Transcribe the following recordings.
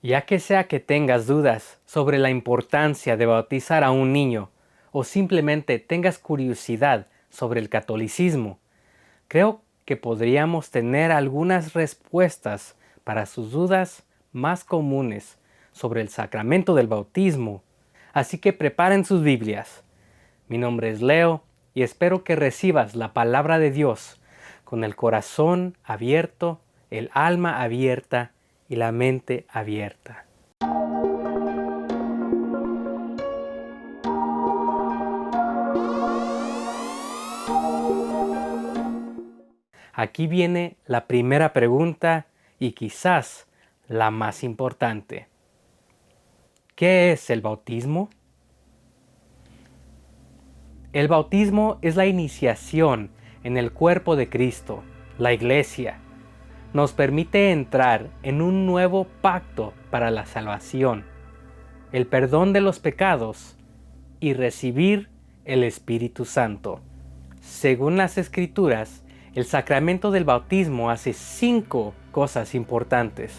Ya que sea que tengas dudas sobre la importancia de bautizar a un niño o simplemente tengas curiosidad sobre el catolicismo, creo que podríamos tener algunas respuestas para sus dudas más comunes sobre el sacramento del bautismo. Así que preparen sus Biblias. Mi nombre es Leo y espero que recibas la palabra de Dios con el corazón abierto, el alma abierta y la mente abierta. Aquí viene la primera pregunta y quizás la más importante. ¿Qué es el bautismo? El bautismo es la iniciación en el cuerpo de Cristo, la Iglesia. Nos permite entrar en un nuevo pacto para la salvación, el perdón de los pecados y recibir el Espíritu Santo. Según las Escrituras, el sacramento del bautismo hace 5 cosas importantes.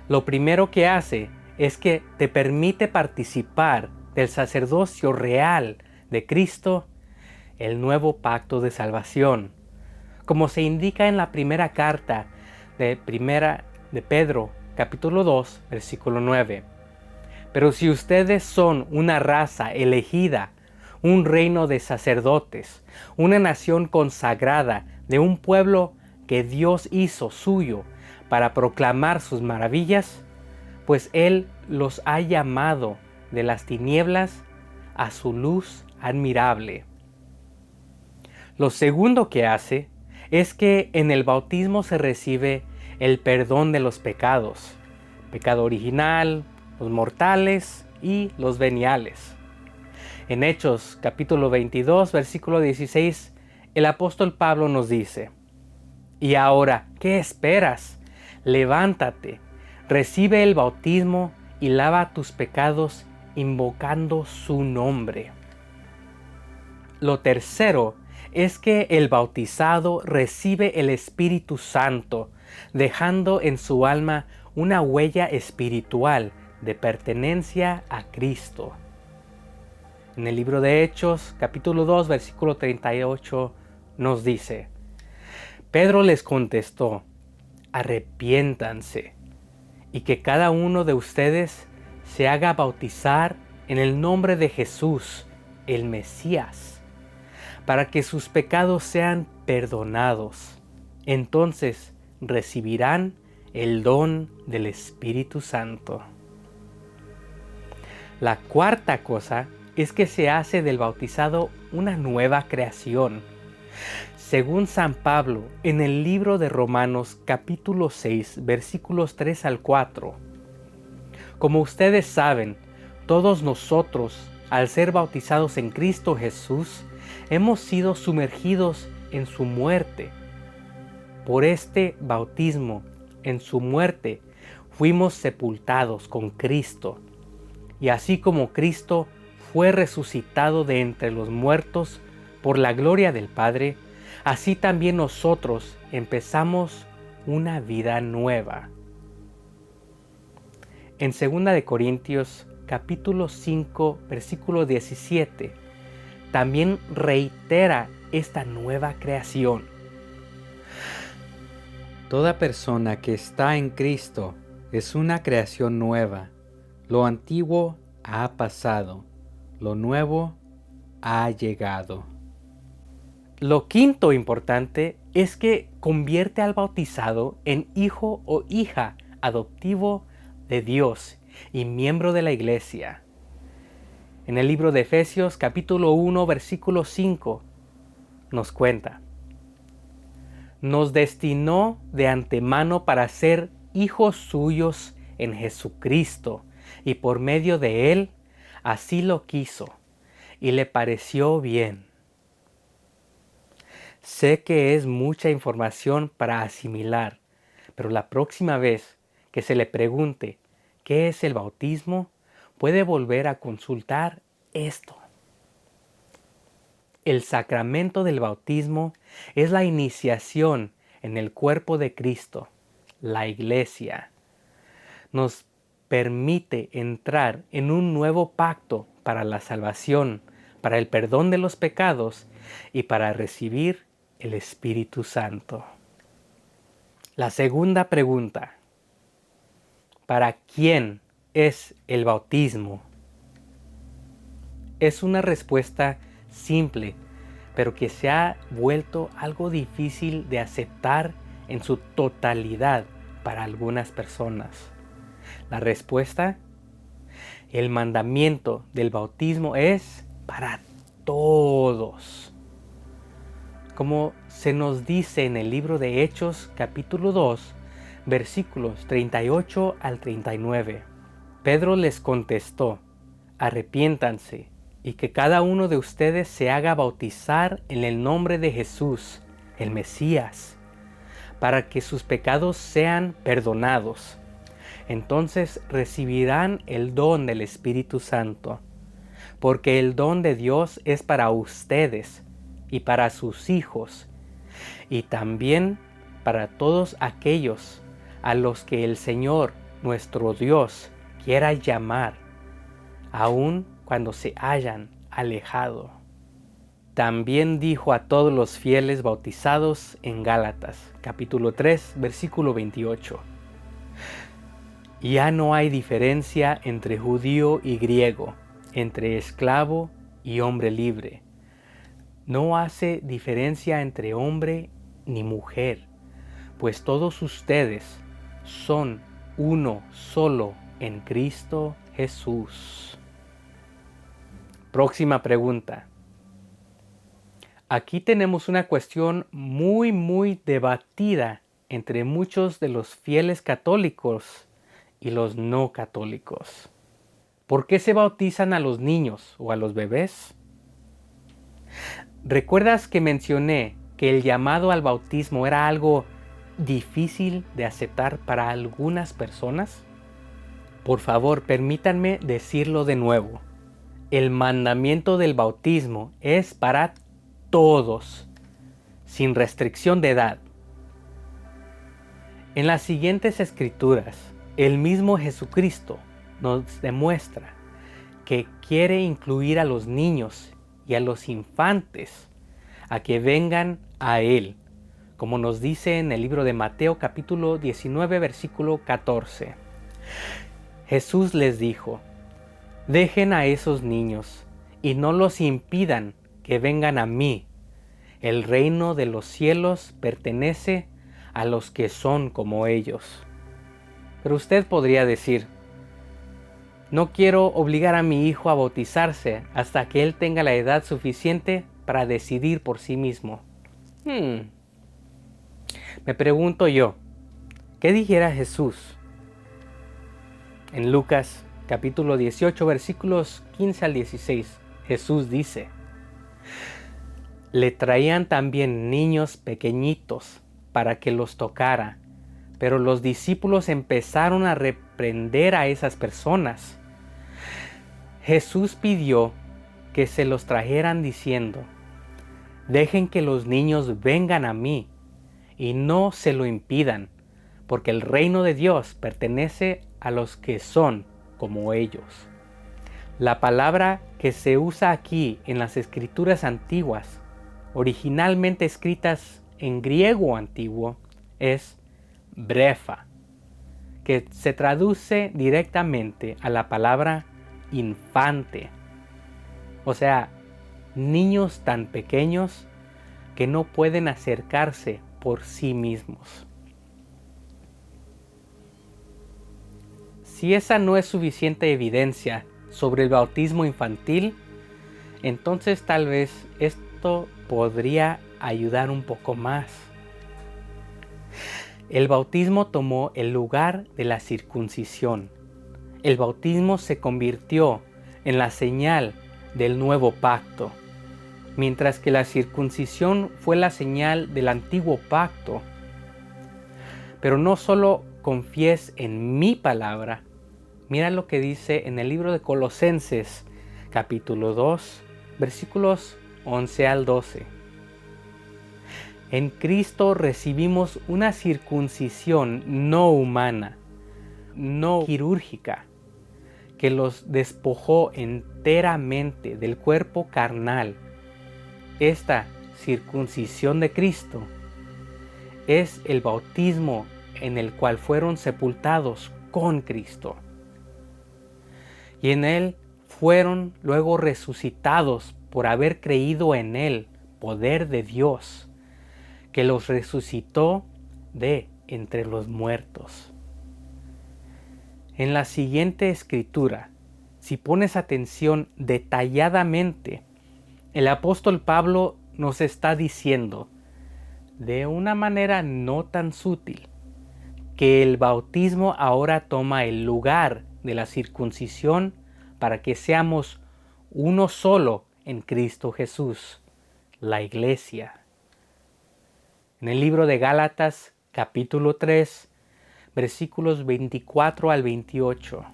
Lo primero que hace es que te permite participar del sacerdocio real de Cristo, el nuevo pacto de salvación, como se indica en la primera carta de Pedro, capítulo 2, versículo 9. Pero si ustedes son una raza elegida, un reino de sacerdotes, una nación consagrada, de un pueblo que Dios hizo suyo para proclamar sus maravillas, pues Él los ha llamado de las tinieblas a su luz admirable. Lo segundo que hace es que en el bautismo se recibe el perdón de los pecados, pecado original, los mortales y los veniales. En Hechos capítulo 22, versículo 16, el apóstol Pablo nos dice: «Y ahora, ¿qué esperas? Levántate, recibe el bautismo y lava tus pecados invocando su nombre». Lo tercero es que el bautizado recibe el Espíritu Santo, dejando en su alma una huella espiritual de pertenencia a Cristo. En el libro de Hechos, capítulo 2, versículo 38, nos dice: Pedro les contestó: arrepiéntanse, y que cada uno de ustedes se haga bautizar en el nombre de Jesús, el Mesías, para que sus pecados sean perdonados. Entonces recibirán el don del Espíritu Santo. La cuarta cosa es que se hace del bautizado una nueva creación. Según San Pablo, en el libro de Romanos capítulo 6, versículos 3 al 4, como ustedes saben, todos nosotros, al ser bautizados en Cristo Jesús, hemos sido sumergidos en su muerte. Por este bautismo, en su muerte, fuimos sepultados con Cristo. Y así como Cristo fue resucitado de entre los muertos por la gloria del Padre, así también nosotros empezamos una vida nueva. En 2 Corintios capítulo 5, versículo 17, también reitera esta nueva creación. Toda persona que está en Cristo es una creación nueva. Lo antiguo ha pasado, lo nuevo ha llegado. Lo quinto importante es que convierte al bautizado en hijo o hija adoptivo de Dios y miembro de la Iglesia. En el libro de Efesios capítulo 1 versículo 5 nos cuenta: nos destinó de antemano para ser hijos suyos en Jesucristo, y por medio de Él así lo quiso y le pareció bien. Sé que es mucha información para asimilar, pero la próxima vez que se le pregunte qué es el bautismo, puede volver a consultar esto. El sacramento del bautismo es la iniciación en el cuerpo de Cristo, la Iglesia. nos permite entrar en un nuevo pacto para la salvación, para el perdón de los pecados y para recibir el Espíritu Santo. La segunda pregunta: ¿para quién es el bautismo? Es una respuesta simple, pero que se ha vuelto algo difícil de aceptar en su totalidad para algunas personas. La respuesta: el mandamiento del bautismo es para todos. Como se nos dice en el libro de Hechos, capítulo 2, versículos 38 al 39. Pedro les contestó: arrepiéntanse y que cada uno de ustedes se haga bautizar en el nombre de Jesús, el Mesías, para que sus pecados sean perdonados. Entonces recibirán el don del Espíritu Santo, porque el don de Dios es para ustedes y para sus hijos, y también para todos aquellos a los que el Señor, nuestro Dios, quiera llamar, aun cuando se hayan alejado. También dijo a todos los fieles bautizados en Gálatas, capítulo 3, versículo 28. Ya no hay diferencia entre judío y griego, entre esclavo y hombre libre. No hace diferencia entre hombre ni mujer, pues todos ustedes son uno solo en Cristo Jesús. Próxima pregunta. Aquí tenemos una cuestión muy debatida entre muchos de los fieles católicos y los no católicos. ¿Por qué se bautizan a los niños o a los bebés? ¿Recuerdas que mencioné que el llamado al bautismo era algo difícil de aceptar para algunas personas? Por favor, permítanme decirlo de nuevo. El mandamiento del bautismo es para todos, sin restricción de edad. En las siguientes escrituras, el mismo Jesucristo nos demuestra que quiere incluir a los niños y a los infantes a que vengan a Él, como nos dice en el libro de Mateo capítulo 19 versículo 14. Jesús les dijo: dejen a esos niños y no los impidan que vengan a mí. El reino de los cielos pertenece a los que son como ellos. Pero usted podría decir: no quiero obligar a mi hijo a bautizarse hasta que él tenga la edad suficiente para decidir por sí mismo. Me pregunto yo, ¿qué dijera Jesús? En Lucas capítulo 18 versículos 15 al 16, Jesús dice: le traían también niños pequeñitos para que los tocara, pero los discípulos empezaron a reprender a esas personas. Jesús pidió que se los trajeran diciendo: dejen que los niños vengan a mí y no se lo impidan, porque el reino de Dios pertenece a los que son como ellos. La palabra que se usa aquí en las escrituras antiguas, originalmente escritas en griego antiguo, es brefa, que se traduce directamente a la palabra infante, o sea, niños tan pequeños que no pueden acercarse por sí mismos. Si esa no es suficiente evidencia sobre el bautismo infantil, entonces tal vez esto podría ayudar un poco más. El bautismo tomó el lugar de la circuncisión. El bautismo se convirtió en la señal del nuevo pacto, mientras que la circuncisión fue la señal del antiguo pacto. Pero no solo confíes en mi palabra. Mira lo que dice en el libro de Colosenses, capítulo 2, versículos 11 al 12. En Cristo recibimos una circuncisión no humana, no quirúrgica, que los despojó enteramente del cuerpo carnal. Esta circuncisión de Cristo es el bautismo en el cual fueron sepultados con Cristo. Y en Él fueron luego resucitados por haber creído en el poder de Dios, que los resucitó de entre los muertos. En la siguiente escritura, si pones atención detalladamente, el apóstol Pablo nos está diciendo, de una manera no tan sutil, que el bautismo ahora toma el lugar de la circuncisión para que seamos uno solo en Cristo Jesús, la iglesia. En el libro de Gálatas, capítulo 3, versículos 24 al 28.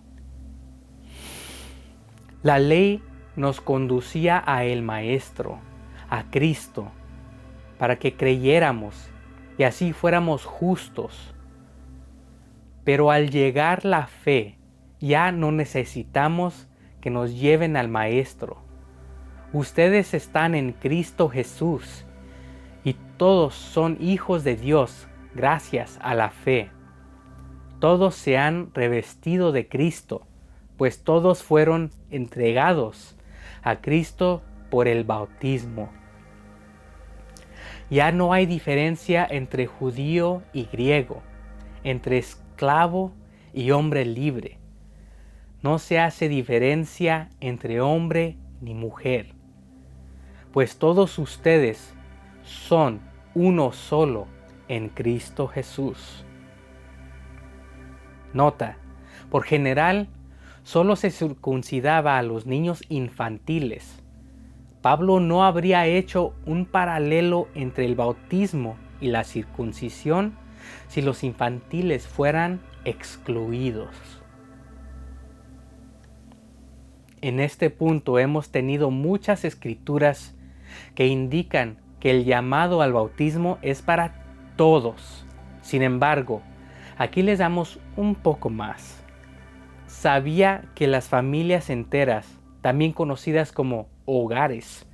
La ley nos conducía a el Maestro, a Cristo, para que creyéramos y así fuéramos justos. Pero al llegar la fe, ya no necesitamos que nos lleven al Maestro. Ustedes están en Cristo Jesús y todos son hijos de Dios gracias a la fe. Todos se han revestido de Cristo, pues todos fueron entregados a Cristo por el bautismo. Ya no hay diferencia entre judío y griego, entre esclavo y hombre libre. No se hace diferencia entre hombre ni mujer, pues todos ustedes son uno solo en Cristo Jesús. Nota, por general, solo se circuncidaba a los niños infantiles. Pablo no habría hecho un paralelo entre el bautismo y la circuncisión si los infantiles fueran excluidos. En este punto hemos tenido muchas escrituras que indican que el llamado al bautismo es para todos. Sin embargo, aquí les damos un poco más. ¿Sabía que las familias enteras, también conocidas como hogares,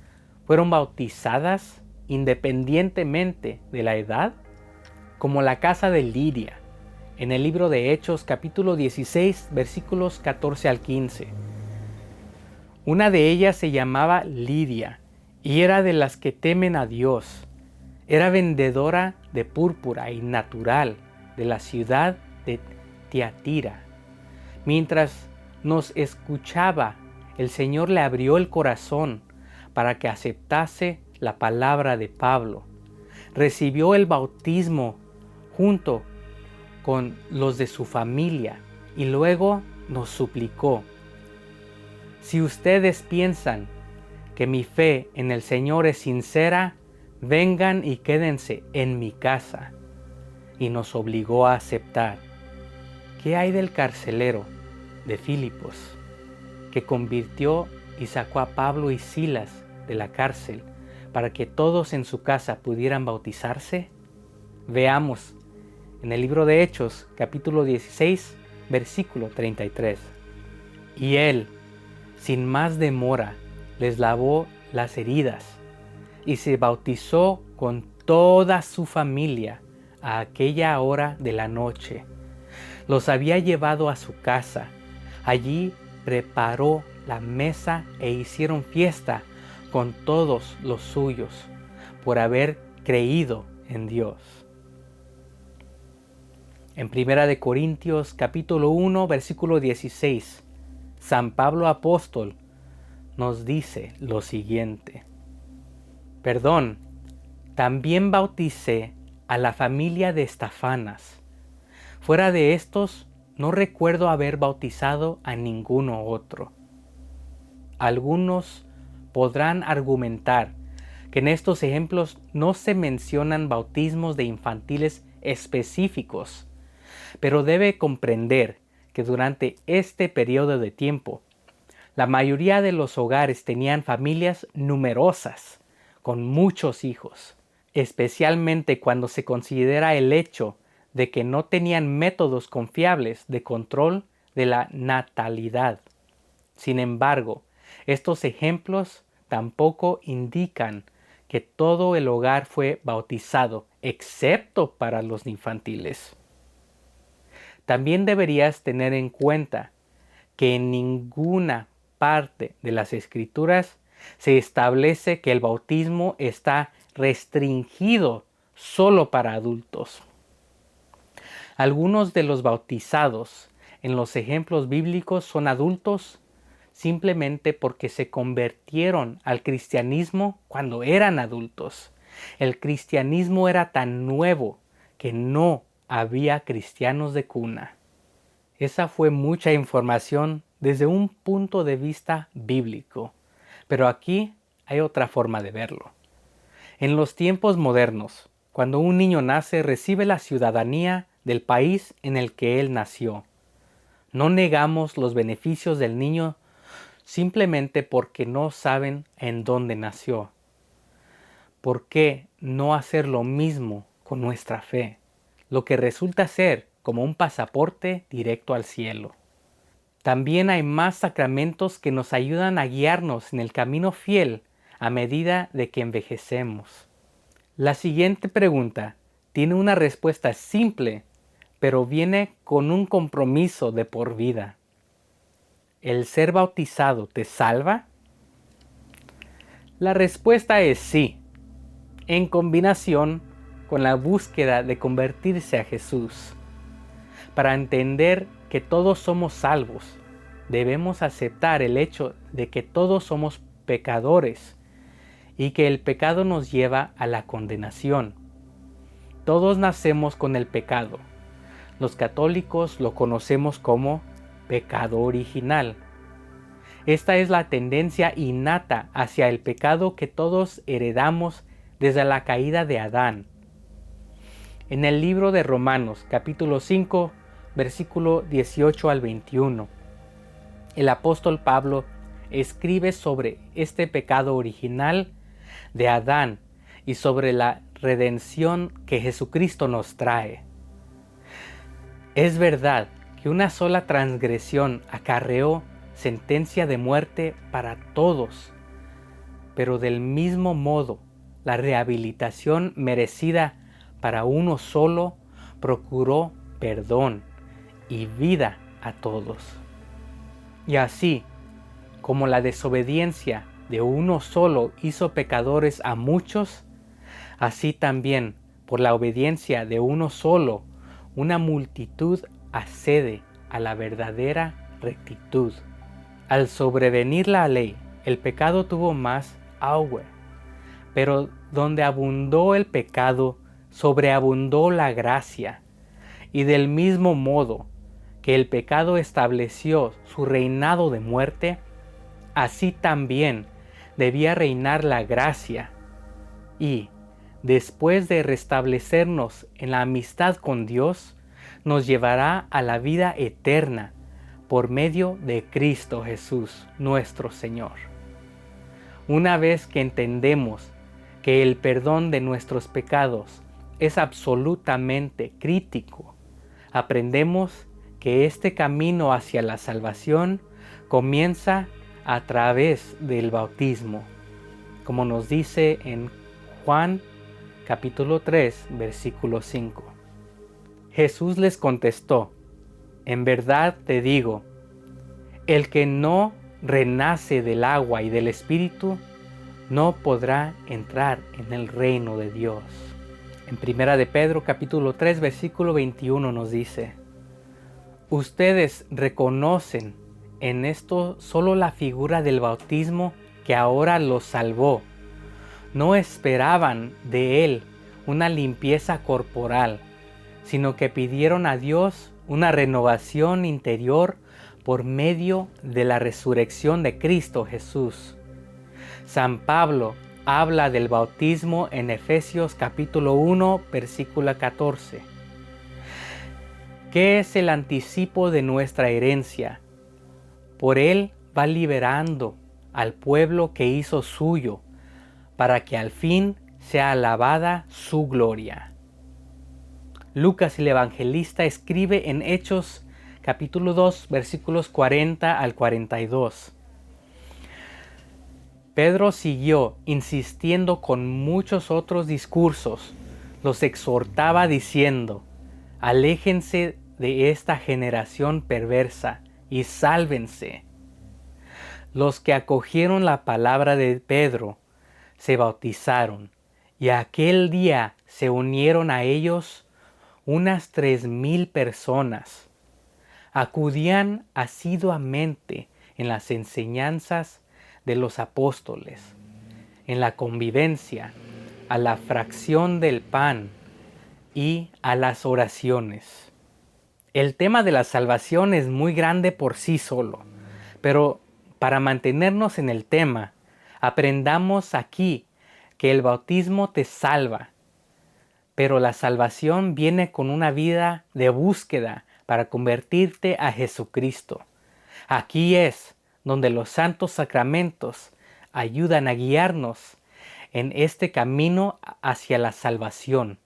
fueron bautizadas independientemente de la edad? Como la casa de Lidia, en el libro de Hechos capítulo 16 versículos 14 al 15. Una de ellas se llamaba Lidia y era de las que temen a Dios. Era vendedora de púrpura y natural de la ciudad de Tiatira. Mientras nos escuchaba, el Señor le abrió el corazón para que aceptase la palabra de Pablo. Recibió el bautismo junto con los de su familia y luego nos suplicó: si ustedes piensan que mi fe en el Señor es sincera, vengan y quédense en mi casa. Y nos obligó a aceptar. ¿Qué hay del carcelero de Filipos, que convirtió y sacó a Pablo y Silas de la cárcel para que todos en su casa pudieran bautizarse? Veamos en el libro de Hechos, capítulo 16, versículo 33. Y él, sin más demora, les lavó las heridas y se bautizó con toda su familia a aquella hora de la noche. Los había llevado a su casa. Allí preparó la mesa e hicieron fiesta con todos los suyos por haber creído en Dios. En 1 Corintios capítulo 1 versículo 16, San Pablo apóstol nos dice lo siguiente: perdón, también bauticé a la familia de Estafanas. Fuera de estos, no recuerdo haber bautizado a ninguno otro. Algunos podrán argumentar que en estos ejemplos no se mencionan bautismos de infantiles específicos, pero debe comprender que durante este periodo de tiempo, la mayoría de los hogares tenían familias numerosas, con muchos hijos, especialmente cuando se considera el hecho de que no tenían métodos confiables de control de la natalidad. Sin embargo, estos ejemplos tampoco indican que todo el hogar fue bautizado, excepto para los infantiles. También deberías tener en cuenta que en ninguna parte de las Escrituras se establece que el bautismo está restringido solo para adultos. Algunos de los bautizados en los ejemplos bíblicos son adultos simplemente porque se convirtieron al cristianismo cuando eran adultos. El cristianismo era tan nuevo que no había cristianos de cuna. Esa fue mucha información desde un punto de vista bíblico, pero aquí hay otra forma de verlo. En los tiempos modernos, cuando un niño nace, recibe la ciudadanía del país en el que él nació. No negamos los beneficios del niño simplemente porque no saben en dónde nació. ¿Por qué no hacer lo mismo con nuestra fe? Lo que resulta ser como un pasaporte directo al cielo. También hay más sacramentos que nos ayudan a guiarnos en el camino fiel a medida de que envejecemos. La siguiente pregunta tiene una respuesta simple, pero viene con un compromiso de por vida. ¿El ser bautizado te salva? La respuesta es sí, en combinación con la búsqueda de convertirse a Jesús. Para entender que todos somos salvos, debemos aceptar el hecho de que todos somos pecadores y que el pecado nos lleva a la condenación. Todos nacemos con el pecado. Los católicos lo conocemos como pecado original. Esta es la tendencia innata hacia el pecado que todos heredamos desde la caída de Adán. En el libro de Romanos, capítulo 5, versículo 18 al 21, el apóstol Pablo escribe sobre este pecado original de Adán y sobre la redención que Jesucristo nos trae. Es verdad que una sola transgresión acarreó sentencia de muerte para todos, pero del mismo modo, la rehabilitación merecida para uno solo procuró perdón y vida a todos. Y así, como la desobediencia de uno solo hizo pecadores a muchos, así también, por la obediencia de uno solo, una multitud accede a la verdadera rectitud. Al sobrevenir la ley, el pecado tuvo más auge, pero donde abundó el pecado, sobreabundó la gracia. Y del mismo modo que el pecado estableció su reinado de muerte, así también debía reinar la gracia. Y, después de restablecernos en la amistad con Dios, nos llevará a la vida eterna por medio de Cristo Jesús, nuestro Señor. Una vez que entendemos que el perdón de nuestros pecados es absolutamente crítico, aprendemos que este camino hacia la salvación comienza a través del bautismo, como nos dice en Juan capítulo 3, versículo 5. Jesús les contestó: en verdad te digo, el que no renace del agua y del Espíritu no podrá entrar en el reino de Dios. En 1 de Pedro capítulo 3 versículo 21 nos dice: ustedes reconocen en esto solo la figura del bautismo que ahora los salvó. No esperaban de él una limpieza corporal, sino que pidieron a Dios una renovación interior por medio de la resurrección de Cristo Jesús. San Pablo habla del bautismo en Efesios capítulo 1, versículo 14. ¿Qué es el anticipo de nuestra herencia? Por él va liberando al pueblo que hizo suyo, para que al fin sea alabada su gloria. Lucas el evangelista escribe en Hechos capítulo 2 versículos 40 al 42. Pedro siguió insistiendo con muchos otros discursos. Los exhortaba diciendo: aléjense de esta generación perversa y sálvense. Los que acogieron la palabra de Pedro se bautizaron, y aquel día se unieron a ellos unas 3,000 personas. Acudían asiduamente en las enseñanzas de los apóstoles, en la convivencia, a la fracción del pan y a las oraciones. El tema de la salvación es muy grande por sí solo, pero para mantenernos en el tema, aprendamos aquí que el bautismo te salva, pero la salvación viene con una vida de búsqueda para convertirte a Jesucristo. Aquí es donde los santos sacramentos ayudan a guiarnos en este camino hacia la salvación,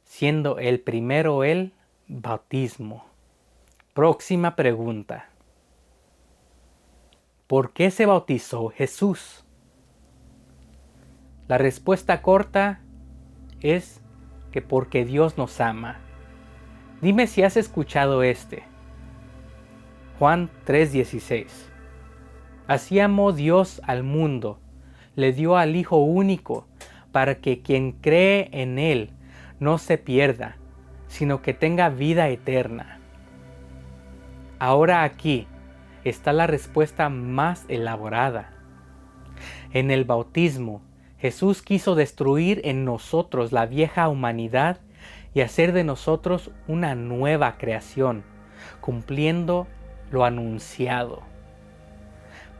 siendo el primero el bautismo. Próxima pregunta. ¿Por qué se bautizó Jesús? La respuesta corta es que porque Dios nos ama. Dime si has escuchado este. Juan 3:16. Así amó Dios al mundo, le dio al Hijo único, para que quien cree en Él no se pierda, sino que tenga vida eterna. Ahora aquí está la respuesta más elaborada. En el bautismo, Jesús quiso destruir en nosotros la vieja humanidad y hacer de nosotros una nueva creación, cumpliendo lo anunciado.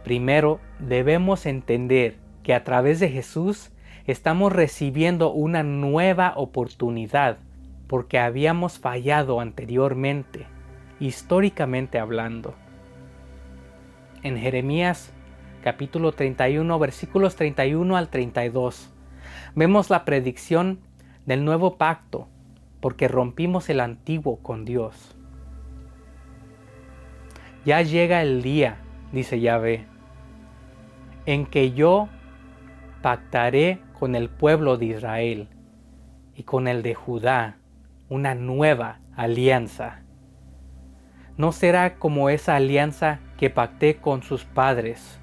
Primero, debemos entender que a través de Jesús estamos recibiendo una nueva oportunidad porque habíamos fallado anteriormente, históricamente hablando. En Jeremías capítulo 31, versículos 31 al 32, vemos la predicción del nuevo pacto porque rompimos el antiguo con Dios. Ya llega el día, dice Yahvé, en que yo pactaré con el pueblo de Israel y con el de Judá una nueva alianza. No será como esa alianza que pacté con sus padres,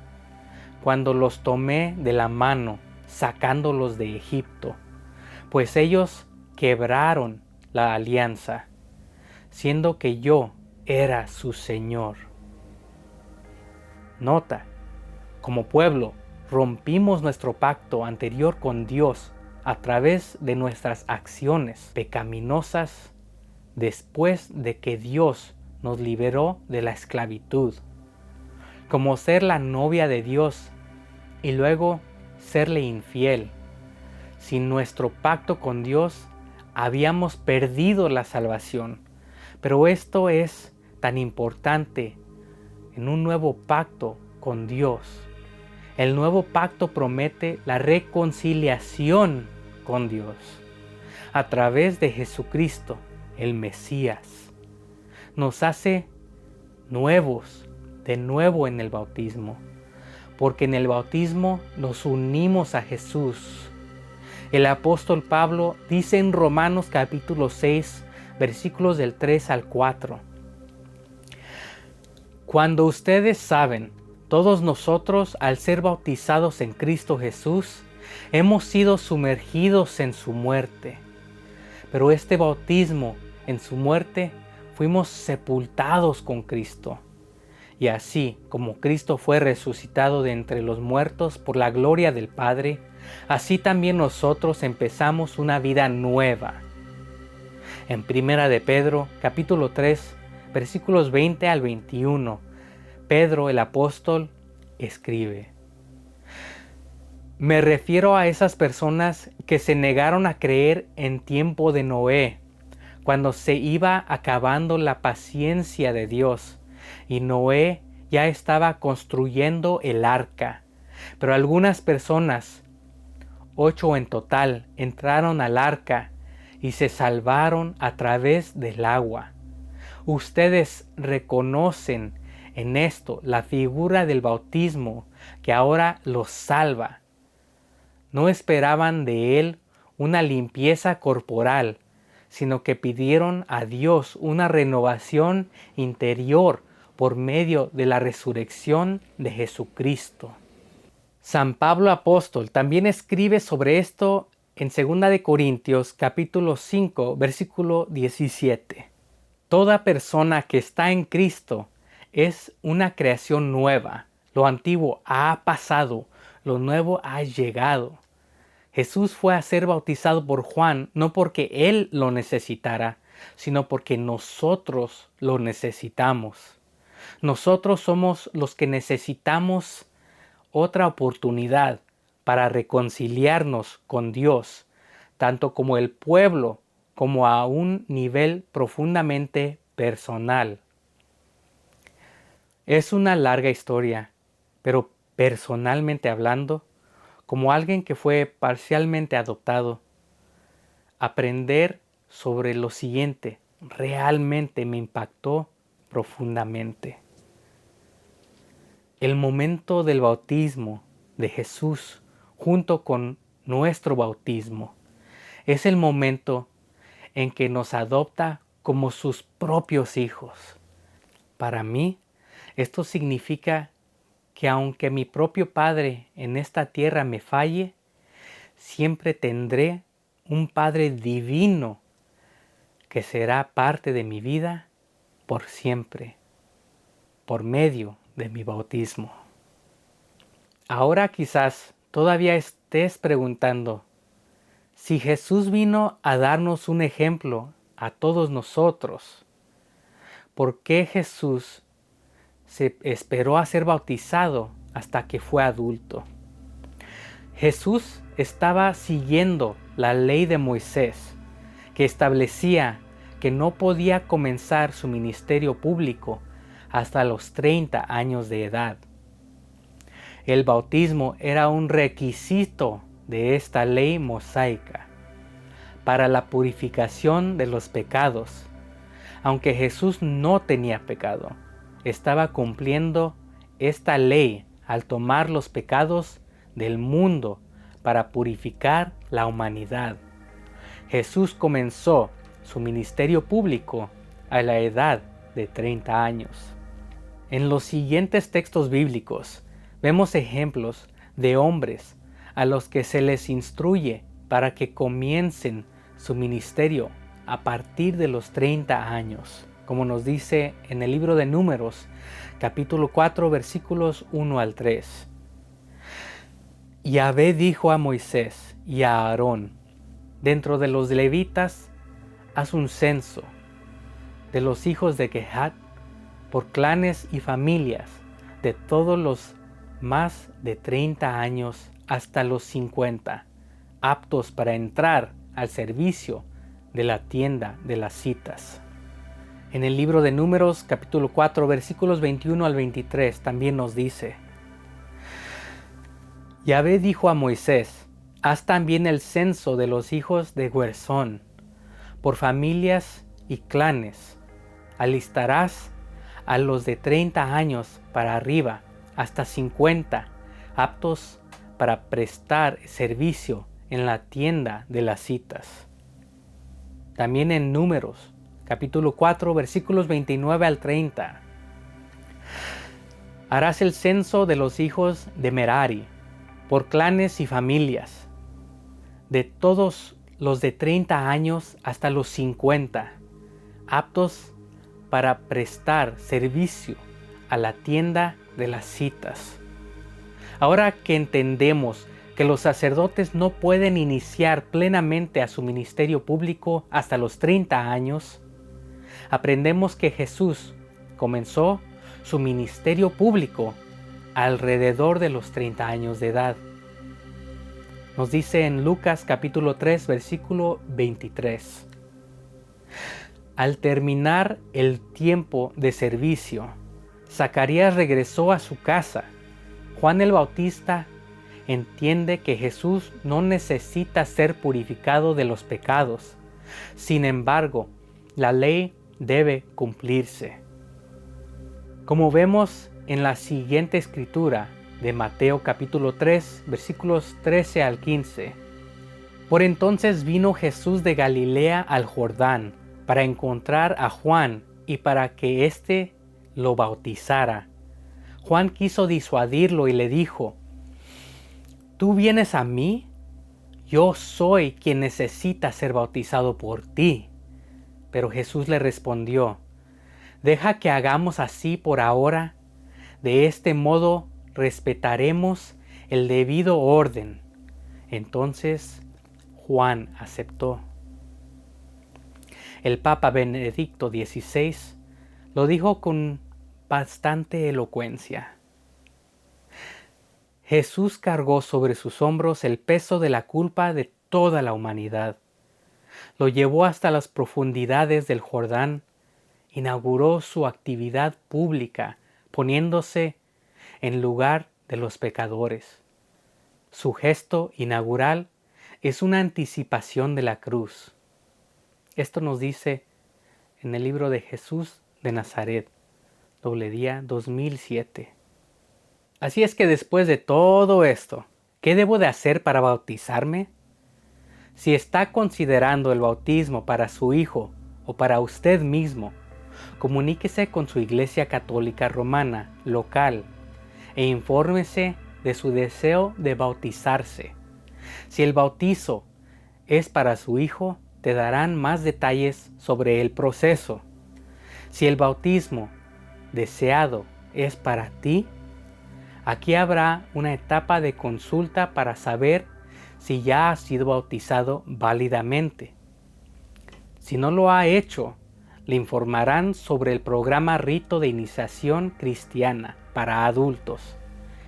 cuando los tomé de la mano, sacándolos de Egipto, pues ellos quebraron la alianza, siendo que yo era su Señor. Nota, como pueblo, rompimos nuestro pacto anterior con Dios a través de nuestras acciones pecaminosas después de que Dios nos liberó de la esclavitud, como ser la novia de Dios y luego serle infiel. Sin nuestro pacto con Dios habíamos perdido la salvación, pero esto es tan importante en un nuevo pacto con Dios. El nuevo pacto promete la reconciliación con Dios a través de Jesucristo, el Mesías. Nos hace nuevos de nuevo en el bautismo, porque en el bautismo nos unimos a Jesús. El apóstol Pablo dice en Romanos capítulo 6, versículos del 3 al 4. Cuando ustedes saben, todos nosotros, al ser bautizados en Cristo Jesús, hemos sido sumergidos en su muerte. Pero este bautismo en su muerte, fuimos sepultados con Cristo. Y así como Cristo fue resucitado de entre los muertos por la gloria del Padre, así también nosotros empezamos una vida nueva. En Primera de Pedro, capítulo 3, versículos 20 al 21, Pedro el apóstol escribe: Me refiero a esas personas que se negaron a creer en tiempo de Noé, cuando se iba acabando la paciencia de Dios, y Noé ya estaba construyendo el arca. Pero algunas personas, 8 en total, entraron al arca y se salvaron a través del agua. Ustedes reconocen en esto la figura del bautismo que ahora los salva. No esperaban de él una limpieza corporal, sino que pidieron a Dios una renovación interior por medio de la resurrección de Jesucristo. San Pablo apóstol también escribe sobre esto en 2 de Corintios capítulo 5 versículo 17. Toda persona que está en Cristo es una creación nueva. Lo antiguo ha pasado, lo nuevo ha llegado. Jesús fue a ser bautizado por Juan no porque él lo necesitara, sino porque nosotros lo necesitamos. Nosotros somos los que necesitamos otra oportunidad para reconciliarnos con Dios, tanto como el pueblo, como a un nivel profundamente personal. Es una larga historia, pero personalmente hablando, como alguien que fue parcialmente adoptado, aprender sobre lo siguiente realmente me impactó profundamente. El momento del bautismo de Jesús junto con nuestro bautismo es el momento en que nos adopta como sus propios hijos. Para mí, esto significa que aunque mi propio Padre en esta tierra me falle, siempre tendré un Padre divino que será parte de mi vida por siempre, por medio de mi bautismo. Ahora quizás todavía estés preguntando, si Jesús vino a darnos un ejemplo a todos nosotros, ¿por qué Jesús se esperó a ser bautizado hasta que fue adulto? Jesús estaba siguiendo la ley de Moisés, que establecía que no podía comenzar su ministerio público hasta los 30 años de edad. El bautismo era un requisito de esta ley mosaica para la purificación de los pecados. Aunque Jesús no tenía pecado, estaba cumpliendo esta ley al tomar los pecados del mundo para purificar la humanidad. Jesús comenzó su ministerio público a la edad de 30 años. En los siguientes textos bíblicos vemos ejemplos de hombres a los que se les instruye para que comiencen su ministerio a partir de los 30 años, como nos dice en el libro de Números, capítulo 4, versículos 1 al 3. Yahvé dijo a Moisés y a Aarón, dentro de los levitas, haz un censo de los hijos de Kehat por clanes y familias, de todos los más de 30 años hasta los 50, aptos para entrar al servicio de la tienda de las citas. En el libro de Números, capítulo 4, versículos 21 al 23, también nos dice, Yahvé dijo a Moisés, haz también el censo de los hijos de Gersón, por familias y clanes. Alistarás a los de 30 años para arriba, hasta 50, aptos para prestar servicio en la tienda de las citas. También en Números, capítulo 4, versículos 29 al 30. Harás el censo de los hijos de Merari, por clanes y familias, de todos los de 30 años hasta los 50, aptos para prestar servicio a la tienda de las citas. Ahora que entendemos que los sacerdotes no pueden iniciar plenamente a su ministerio público hasta los 30 años, aprendemos que Jesús comenzó su ministerio público alrededor de los 30 años de edad. Nos dice en Lucas capítulo 3, versículo 23. Al terminar el tiempo de servicio, Zacarías regresó a su casa. Juan el Bautista entiende que Jesús no necesita ser purificado de los pecados, Sin embargo, la ley debe cumplirse. Como vemos en la siguiente escritura de Mateo capítulo 3, versículos 13 al 15. Por entonces vino Jesús de Galilea al Jordán para encontrar a Juan y para que éste lo bautizara. Juan quiso disuadirlo y le dijo: ¿Tú vienes a mí? Yo soy quien necesita ser bautizado por ti. Pero Jesús le respondió: deja que hagamos así por ahora. De este modo respetaremos el debido orden. Entonces Juan aceptó. El Papa Benedicto XVI lo dijo con bastante elocuencia. Jesús cargó sobre sus hombros el peso de la culpa de toda la humanidad. Lo llevó hasta las profundidades del Jordán, inauguró su actividad pública, poniéndose en lugar de los pecadores. Su gesto inaugural es una anticipación de la cruz. Esto nos dice en el libro de Jesús de Nazaret, doble día 2007. Así es que después de todo esto, ¿qué debo de hacer para bautizarme? Si está considerando el bautismo para su hijo o para usted mismo, comuníquese con su iglesia católica romana local e infórmese de su deseo de bautizarse. Si el bautizo es para su hijo, te darán más detalles sobre el proceso. Si el bautismo deseado es para ti, aquí habrá una etapa de consulta para saber si ya ha sido bautizado válidamente. Si no lo ha hecho, le informarán sobre el programa Rito de Iniciación Cristiana para adultos,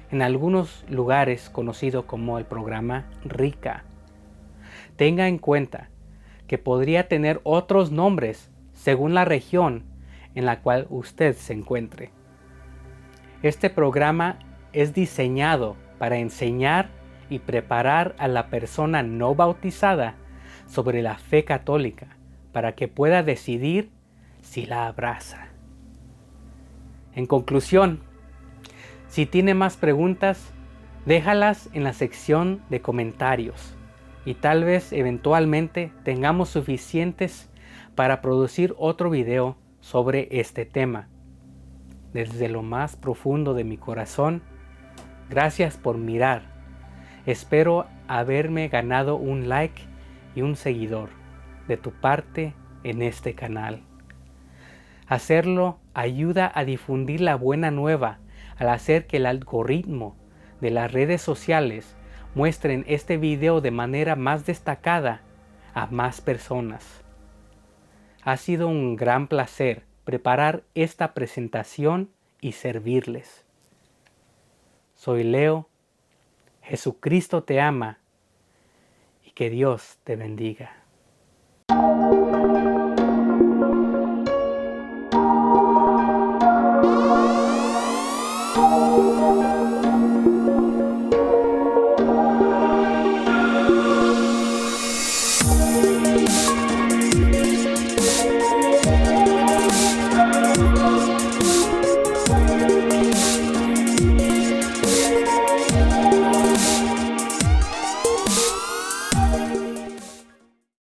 en algunos lugares conocido como el programa RICA. Tenga en cuenta que podría tener otros nombres según la región en la cual usted se encuentre. Este programa es diseñado para enseñar y preparar a la persona no bautizada sobre la fe católica para que pueda decidir si la abraza. En conclusión, si tiene más preguntas, déjalas en la sección de comentarios y tal vez eventualmente tengamos suficientes para producir otro video sobre este tema. Desde lo más profundo de mi corazón, gracias por mirar. Espero haberme ganado un like y un seguidor de tu parte en este canal. Hacerlo ayuda a difundir la buena nueva al hacer que el algoritmo de las redes sociales muestren este video de manera más destacada a más personas. Ha sido un gran placer preparar esta presentación y servirles. Soy Leo, Jesucristo te ama y que Dios te bendiga.